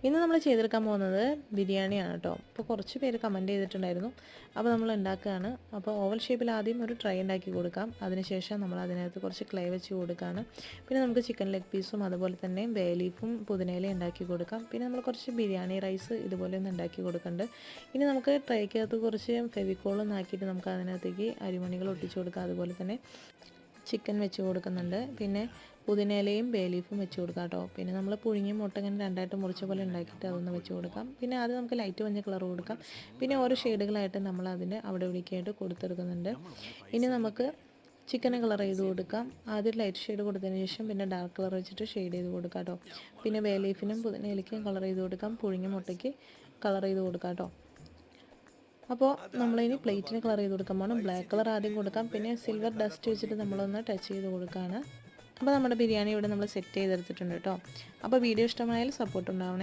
ഇന്ന് നമ്മൾ ചെയ്തെടുക്കാൻ പോകുന്നത് ബിരിയാണിയാണ് കേട്ടോ. അപ്പോൾ കുറച്ച് പേര് കമൻറ്റ് ചെയ്തിട്ടുണ്ടായിരുന്നു. അപ്പോൾ നമ്മൾ ഉണ്ടാക്കുകയാണ്. അപ്പോൾ ഓവൽ ഷേപ്പിൽ ആദ്യം ഒരു ട്രൈ ഉണ്ടാക്കി കൊടുക്കാം. അതിനുശേഷം നമ്മൾ അതിനകത്ത് കുറച്ച് ക്ലേ വെച്ച് കൊടുക്കുകയാണ്. പിന്നെ നമുക്ക് ചിക്കൻ ലെഗ് പീസും അതുപോലെ തന്നെ ബേ ലീഫും പുതിനയിലയും ഉണ്ടാക്കി കൊടുക്കാം. പിന്നെ നമ്മൾ കുറച്ച് ബിരിയാണി റൈസ് ഇതുപോലെ ഒന്ന് ഉണ്ടാക്കി കൊടുക്കുന്നുണ്ട്. ഇനി നമുക്ക് ട്രൈക്കകത്ത് കുറച്ച് ഫെവിക്കോളൊന്നും ആക്കിയിട്ട് നമുക്ക് അതിനകത്തേക്ക് അരിമണികൾ ഒട്ടിച്ച് കൊടുക്കാം. അതുപോലെ തന്നെ ചിക്കൻ വെച്ച് കൊടുക്കുന്നുണ്ട്. പിന്നെ പുതിനയിലയും ബേ ലീഫും വെച്ച് കൊടുക്കാം കേട്ടോ. പിന്നെ നമ്മൾ പുഴുങ്ങിയ മുട്ട ഇങ്ങനെ രണ്ടായിട്ട് മുറിച്ച പോലെ ഉണ്ടാക്കിയിട്ട് അതൊന്ന് വെച്ച് കൊടുക്കാം. പിന്നെ ആദ്യം നമുക്ക് ലൈറ്റ് മഞ്ഞ കളർ കൊടുക്കാം. പിന്നെ ഓരോ ഷെയ്ഡുകളായിട്ട് നമ്മൾ അതിന് അവിടെ ഇവിടേക്കായിട്ട് കൊടുത്തെടുക്കുന്നുണ്ട്. ഇനി നമുക്ക് ചിക്കന് കളർ ചെയ്ത് കൊടുക്കാം. ആദ്യം ലൈറ്റ് ഷെയ്ഡ് കൊടുത്തതിന് ശേഷം പിന്നെ ഡാർക്ക് കളർ വെച്ചിട്ട് ഷെയ്ഡ് ചെയ്ത് കൊടുക്കാം കേട്ടോ. പിന്നെ ബേ ലീഫിനും പുതിനയിലയ്ക്കും കളർ ചെയ്ത് കൊടുക്കാം. പുഴുങ്ങിയ മുട്ടയ്ക്ക് കളർ ചെയ്ത് കൊടുക്കാം കേട്ടോ. അപ്പോൾ നമ്മളിനി പ്ലേറ്റിന് കളർ ചെയ്ത് കൊടുക്കാൻ പോകണം. ബ്ലാക്ക് കളർ ആദ്യം കൊടുക്കാം. പിന്നെ സിൽവർ ഡസ്റ്റ് വെച്ചിട്ട് നമ്മളൊന്ന് ടച്ച് ചെയ്ത് കൊടുക്കുകയാണ്. അപ്പോൾ നമ്മുടെ ബിരിയാണി ഇവിടെ നമ്മൾ സെറ്റ് ചെയ്തെടുത്തിട്ടുണ്ട് കേട്ടോ. അപ്പോൾ വീഡിയോ ഇഷ്ടമായാൽ സപ്പോർട്ട് ഉണ്ടാവണേ.